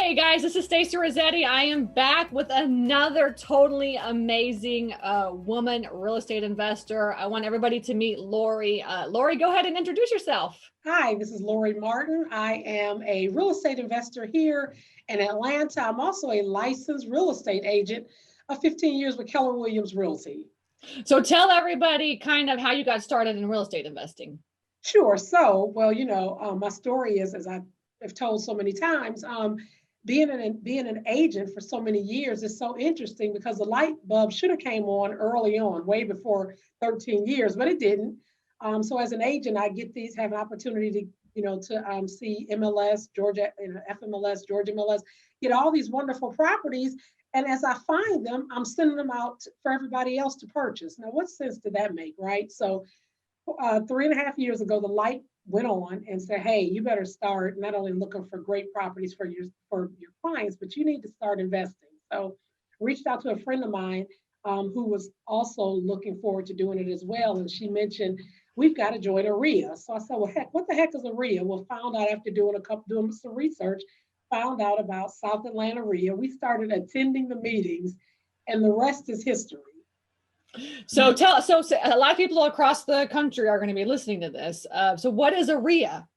Hey guys, this is Stacy Rossetti. I am back with another totally amazing woman real estate investor. I want everybody to meet Lorrie. Lorrie, go ahead and introduce yourself. Hi, this is Lorrie Martin. I am a real estate investor here in Atlanta. I'm also a licensed real estate agent of 15 years with Keller Williams Realty. So tell everybody kind of how you got started in real estate investing. Sure. So, my story is, as I have told so many times, being an agent for so many years is so interesting because the light bulb should have came on early on, way before 13 years, but it didn't. So as an agent, I have an opportunity to, see MLS, Georgia, FMLS, Georgia MLS, get all these wonderful properties. And as I find them, I'm sending them out for everybody else to purchase. Now, what sense did that make, right? So 3.5 years ago, the light went on and said, hey, you better start not only looking for great properties for your clients, but you need to start investing. So reached out to a friend of mine who was also looking forward to doing it as well. And she mentioned, we've got to join a REIA. So I said, well, heck, what the heck is a REIA? Well, found out after doing some research, found out about South Atlanta REIA. We started attending the meetings and the rest is history. So a lot of people across the country are going to be listening to this. So what is a REIA?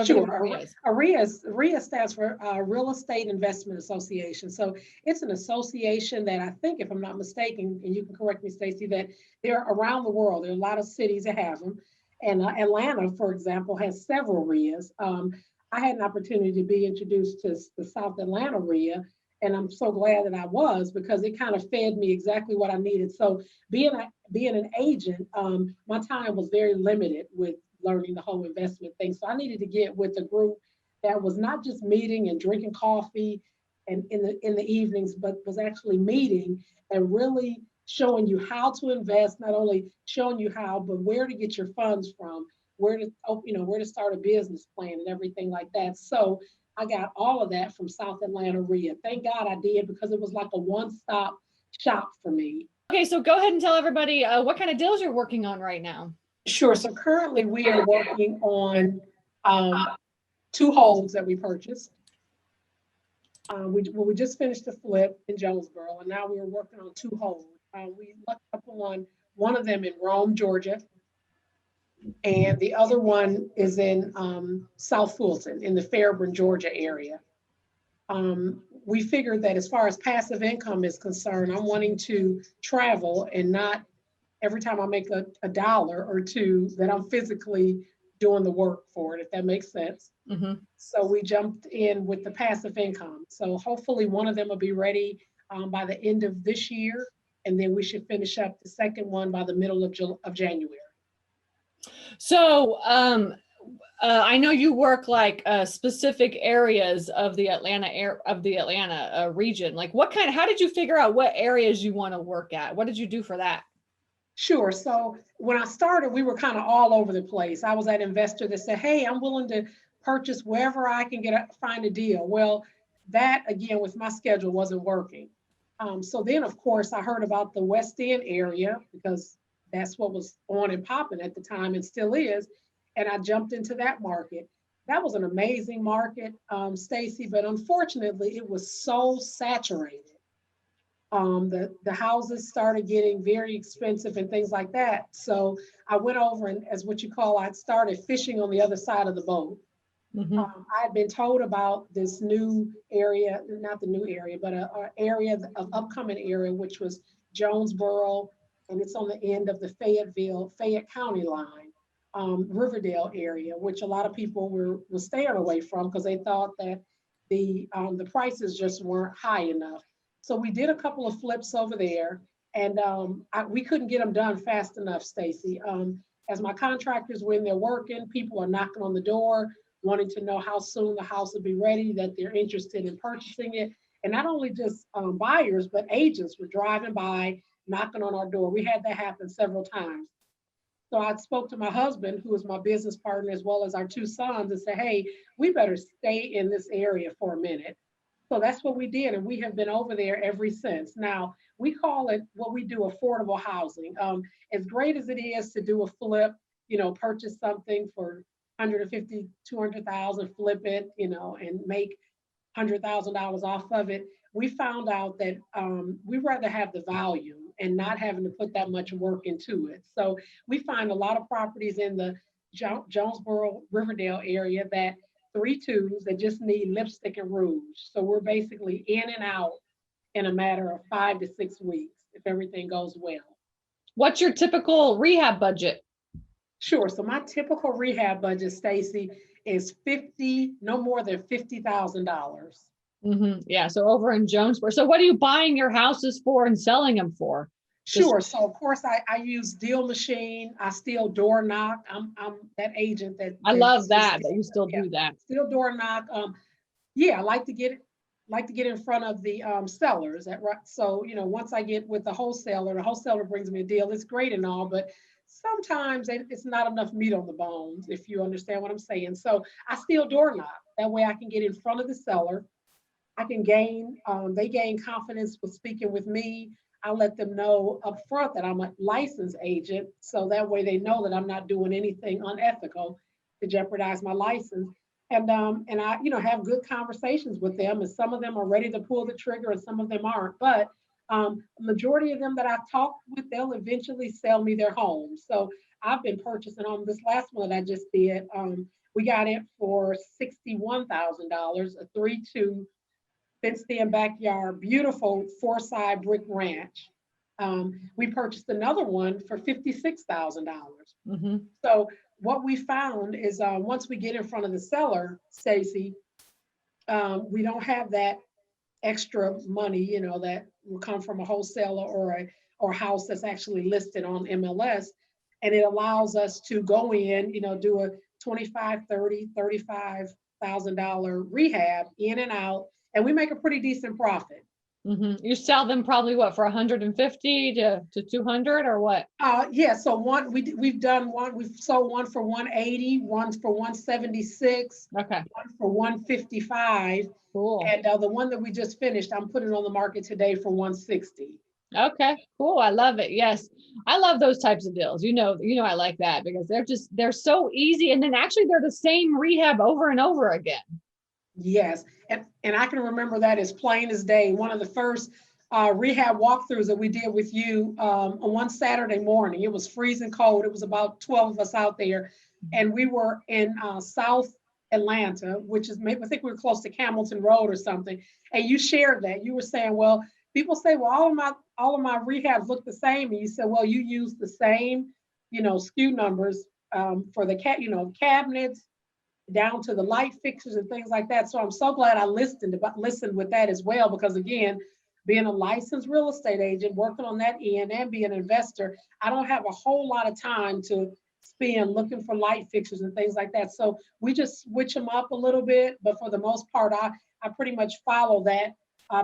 Sure. A REIA stands for Real Estate Investment Association. So it's an association that I think, if I'm not mistaken, and you can correct me, Stacy, that they're around the world. There are a lot of cities that have them. And Atlanta, for example, has several REIAs. I had an opportunity to be introduced to the South Atlanta REIA, and I'm so glad that I was, because it kind of fed me exactly what I needed. So being an agent, my time was very limited with learning the whole investment thing. So I needed to get with a group that was not just meeting and drinking coffee and in the evenings, but was actually meeting and really showing you how to invest, not only showing you how, but where to get your funds from, where to start a business plan and everything like that. So I got all of that from South Atlanta REIA. Thank God I did, because it was like a one-stop shop for me. Okay, so go ahead and tell everybody what kind of deals you're working on right now. Sure. So currently we are working on 2 homes that we purchased. We just finished the flip in Jonesboro, and now we're working on 2 homes. We looked up on one of them in Rome, Georgia, and the other one is in South Fulton in the Fairburn, Georgia area. We figured that as far as passive income is concerned, I'm wanting to travel and not every time I make a dollar or two that I'm physically doing the work for it, if that makes sense. Mm-hmm. So we jumped in with the passive income. So hopefully one of them will be ready by the end of this year, and then we should finish up the second one by the middle of January. So I know you work like specific areas of the Atlanta region. Like how did you figure out what areas you want to work at? What did you do for that? Sure. So when I started, we were kind of all over the place. I was that investor that said, hey, I'm willing to purchase wherever I can find a deal. Well, that again, with my schedule, wasn't working. So then, of course, I heard about the West End area, because that's what was on and popping at the time and still is. And I jumped into that market. That was an amazing market, Stacy, but unfortunately, it was so saturated. The houses started getting very expensive and things like that. So I went over and, as what you call, I started fishing on the other side of the boat. Mm-hmm. I had been told about this new area, not the new area, but an area of upcoming area, which was Jonesboro, and it's on the end of the Fayette County line, Riverdale area, which a lot of people were staying away from because they thought that the prices just weren't high enough. So we did a couple of flips over there, and we couldn't get them done fast enough, Stacy. As my contractors, when they're working, people are knocking on the door, wanting to know how soon the house will be ready, that they're interested in purchasing it. And not only just buyers, but agents were driving by, knocking on our door. We had that happen several times. So I spoke to my husband, who is my business partner, as well as our 2 sons, and said, hey, we better stay in this area for a minute. So that's what we did, and we have been over there ever since. Now, we call it what we do affordable housing. As great as it is to do a flip, purchase something for 150, 200,000, flip it, and make $100,000 off of it, we found out that we'd rather have the value and not having to put that much work into it. So we find a lot of properties in the Jonesboro, Riverdale area that 3-2s that just need lipstick and rouge. So we're basically in and out in a matter of 5 to 6 weeks if everything goes well. What's your typical rehab budget? Sure. So my typical rehab budget, Stacy, is no more than $50,000. Yeah. So over in Jonesboro. So what are you buying your houses for and selling them for? Sure. So of course I use deal machine. I still door knock. I'm that agent that I love that you still do that. Still door knock. Yeah, I like to get in front of the sellers. So once I get with the wholesaler brings me a deal. It's great and all, but sometimes it's not enough meat on the bones, if you understand what I'm saying. So I still door knock. That way I can get in front of the seller. I can they gain confidence with speaking with me. I let them know up front that I'm a licensed agent. So that way they know that I'm not doing anything unethical to jeopardize my license. And I, have good conversations with them. And some of them are ready to pull the trigger and some of them aren't. But majority of them that I've talked with, they'll eventually sell me their home. So I've been purchasing on this last one that I just did. We got it for $61,000, a 3-2 fenced-in backyard, beautiful 4-side brick ranch. We purchased another one for $56,000. So what we found is once we get in front of the seller, Stacy, we don't have that extra money, that will come from a wholesaler or a house that's actually listed on MLS. And it allows us to go in, do a $25,000, $30,000, $35,000 rehab in and out, and we make a pretty decent profit. You sell them probably what, for 150 to 200 or what? Yeah. So we've sold one for 180, one for 176, okay, one for 155. Cool. And the one that we just finished, I'm putting on the market today for 160. Okay, cool. I love it. Yes. I love those types of deals. I like that because they're so easy. And then actually they're the same rehab over and over again. Yes. And I can remember that as plain as day. One of the first rehab walkthroughs that we did with you on one Saturday morning, it was freezing cold. It was about 12 of us out there. And we were in South Atlanta, which is, maybe I think we were close to Camilton Road or something. And you shared that. You were saying, well, people say, well, all of my rehabs look the same. And you said, well, you use the same, SKU numbers for the cabinets, down to the light fixtures and things like that. So I'm so glad I listened with that as well, because again, being a licensed real estate agent, working on that end and being an investor, I don't have a whole lot of time to spend looking for light fixtures and things like that. So we just switch them up a little bit, but for the most part, I pretty much follow that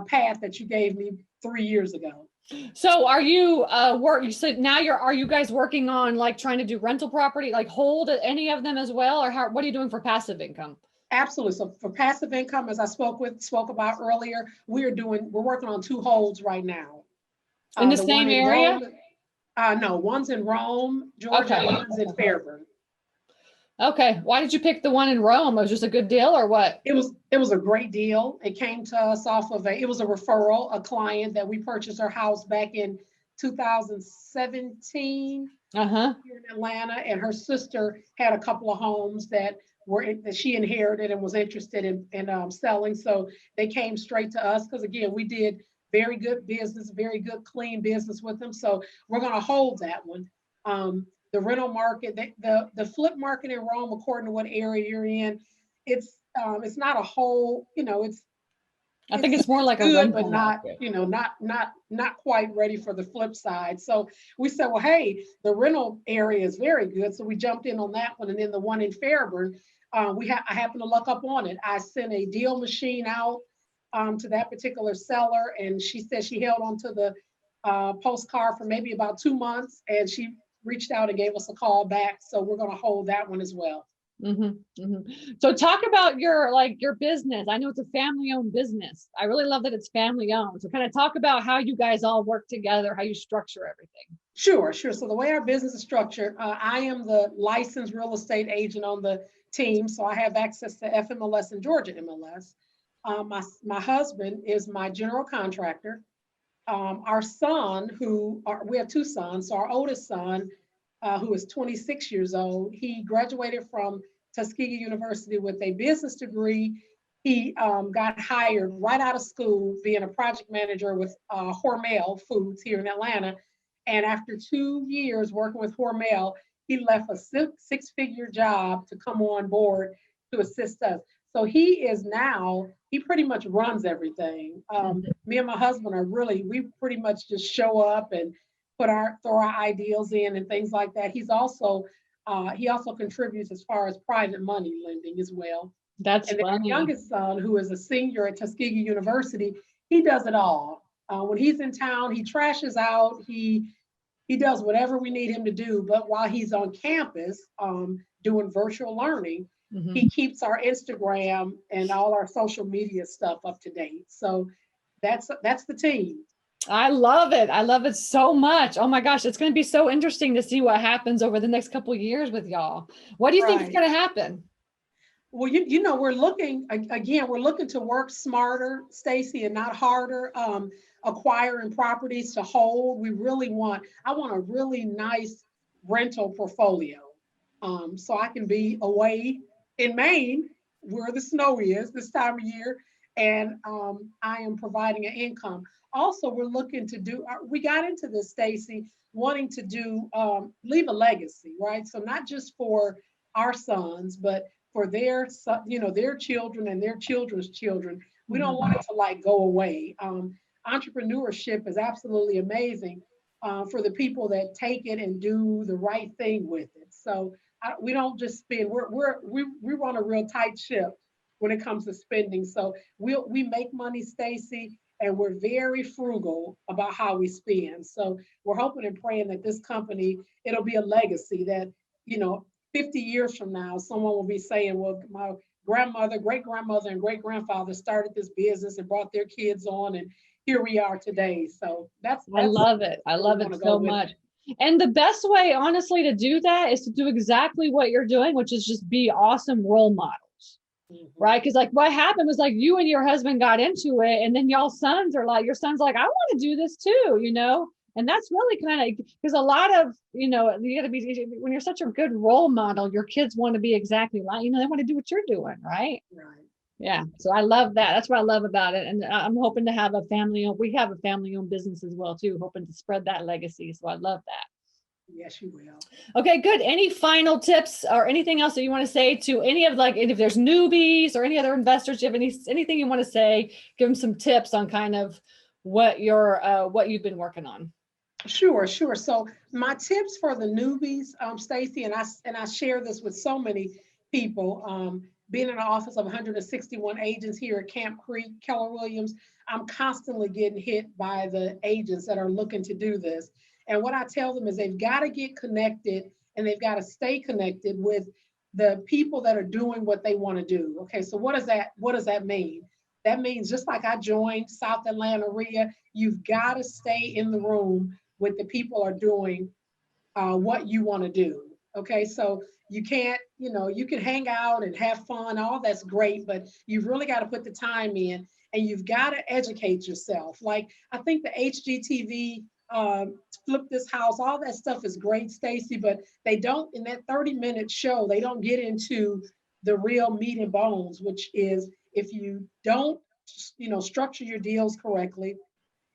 path that you gave me 3 years ago. So are you you said now are you guys working on like trying to do rental property, like hold any of them as well, or what are you doing for passive income? Absolutely. So for passive income, as I spoke about earlier, we're working on 2 holds right now. In the same area? No, one's in Rome, Georgia, and one's in Fairburn. Okay. Why did you pick the one in Rome? Was it just a good deal or what? It was a great deal. It came to us it was a referral, a client that we purchased her house back in 2017 here in Atlanta. And her sister had a couple of homes that she inherited and was interested in selling. So they came straight to us because again, we did very good business, very good, clean business with them. So we're going to hold that one. The rental market, the flip market in Rome, according to what area you're in, it's not a whole, I think it's more like good, a rental but not, market. not quite ready for the flip side. So we said, well, hey, the rental area is very good. So we jumped in on that one. And then the one in Fairburn, I happened to luck up on it. I sent a deal machine out to that particular seller, and she said she held on to the postcard for maybe about 2 months, and she reached out and gave us a call back. So we're going to hold that one as well. So talk about your business. I know it's a family-owned business. I really love that it's family-owned. So kind of talk about how you guys all work together, how you structure everything. Sure. So the way our business is structured, I am the licensed real estate agent on the team. So I have access to FMLS and Georgia MLS. My husband is my general contractor. Our son, we have two sons. So our oldest son, who is 26 years old, he graduated from Tuskegee University with a business degree. He got hired right out of school being a project manager with Hormel Foods here in Atlanta. And after 2 years working with Hormel, he left a six-figure job to come on board to assist us. So he pretty much runs everything. Me and my husband we pretty much just show up and throw our ideals in and things like that. He also contributes as far as private money lending as well. That's and then funny. Our youngest son, who is a senior at Tuskegee University, he does it all. When he's in town, he trashes out. He does whatever we need him to do. But while he's on campus doing virtual learning, he keeps our Instagram and all our social media stuff up to date. So that's the team. I love it. I love it so much. Oh my gosh, it's going to be so interesting to see what happens over the next couple of years with y'all. What do you think is going to happen? Well, we're looking to work smarter, Stacy, and not harder. Acquiring properties to hold. I want a really nice rental portfolio. So I can be away in Maine where the snow is this time of year, and I am providing an income. Also, we got into this, Stacy, wanting to leave a legacy, right? So not just for our sons, but for their children and their children's children. We don't want it to go away. Entrepreneurship is absolutely amazing for the people that take it and do the right thing with it. So we don't just spend. We run a real tight ship when it comes to spending. So we make money, Stacy, and we're very frugal about how we spend. So we're hoping and praying that this company, it'll be a legacy that 50 years from now, someone will be saying, well, my grandmother, great-grandmother, and great-grandfather started this business and brought their kids on, and here we are today. So that's I love it. I love it so much. And the best way, honestly, to do that is to do exactly what you're doing, which is just be awesome role models, right? Because what happened was you and your husband got into it, and then your son's like, I want to do this too, And that's really kind of, because a lot of, you got to be, when you're such a good role model, your kids want to be exactly like, they want to do what you're doing, right? Right. Yeah. So I love that. That's what I love about it. And I'm hoping to have we have a family-owned business as well too, hoping to spread that legacy. So I love that. Yes, you will. Okay, good. Any final tips or anything else that you want to say to any of if there's newbies or any other investors, do you have anything you want to say, give them some tips on kind of what you've been working on? Sure. So my tips for the newbies, Stacy, and I share this with so many people, being in the office of 161 agents here at Camp Creek, Keller Williams, I'm constantly getting hit by the agents that are looking to do this. And what I tell them is they've got to get connected, and they've got to stay connected with the people that are doing what they want to do. Okay, so what does that mean? That means just like I joined South Atlanta REHAB, you've got to stay in the room with the people are doing what you want to do. Okay, so you can't, you can hang out and have fun, all that's great, but you've really got to put the time in, and you've got to educate yourself. Like, I think the HGTV, Flip This House, all that stuff is great, Stacy, but they don't, in that 30-minute show, they don't get into the real meat and bones, which is if you don't, structure your deals correctly,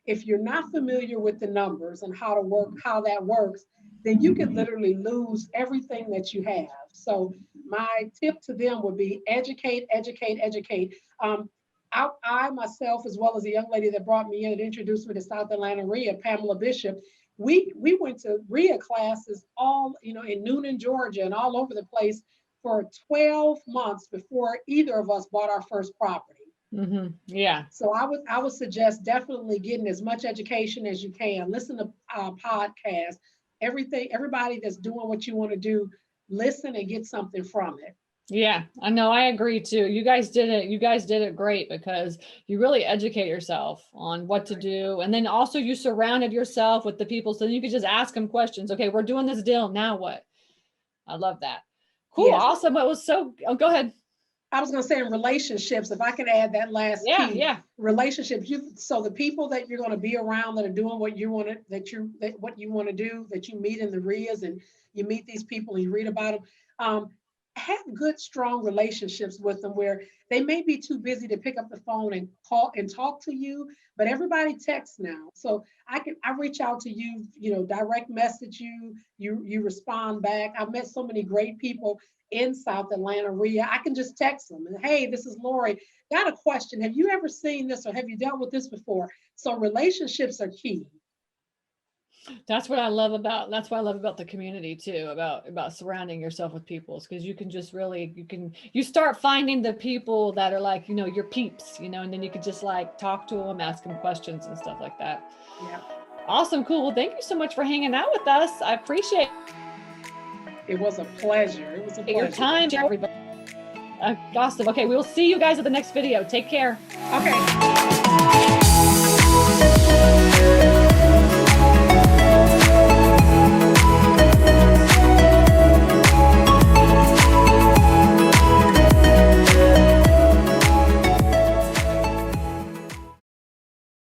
if you're not familiar with the numbers and how that works, then you can literally lose everything that you have. So my tip to them would be educate. I myself, as well as the young lady that brought me in and introduced me to South Atlanta REHAB, Pamela Bishop, we went to REHAB classes all, in Noonan, Georgia, and all over the place for 12 months before either of us bought our first property. Yeah. So I would suggest definitely getting as much education as you can. Listen to podcasts, everybody that's doing what you want to do, listen and get something from it. Yeah, I know. I agree too. You guys did it great, because you really educate yourself on what to do. And then also you surrounded yourself with the people so you could just ask them questions. Okay, we're doing this deal. Now what? I love that. Cool. Yes. Awesome. It was go ahead. I was going to say in relationships, if I could add that last key, yeah. relationships. So the people that you're going to be around that are doing what you want to, what you want to do, that you meet in the RIAs and you meet these people and you read about them, have good, strong relationships with them where they may be too busy to pick up the phone and call and talk to you, but everybody texts now. So I reach out to you, direct message you respond back. I've met so many great people in South Atlanta, RIA. I can just text them and, hey, this is Lorrie. Got a question. Have you ever seen this or have you dealt with this before? So relationships are key. That's what I love about, that's what I love about the community too, about surrounding yourself with people, because you can just really, you start finding the people that are like, your peeps, and then you could just like talk to them, ask them questions and stuff like that. Yeah. Awesome. Cool. Well, thank you so much for hanging out with us. I appreciate it. Was a pleasure. It was a pleasure. Your time, everybody. Awesome. Okay. We'll see you guys at the next video. Take care. Okay.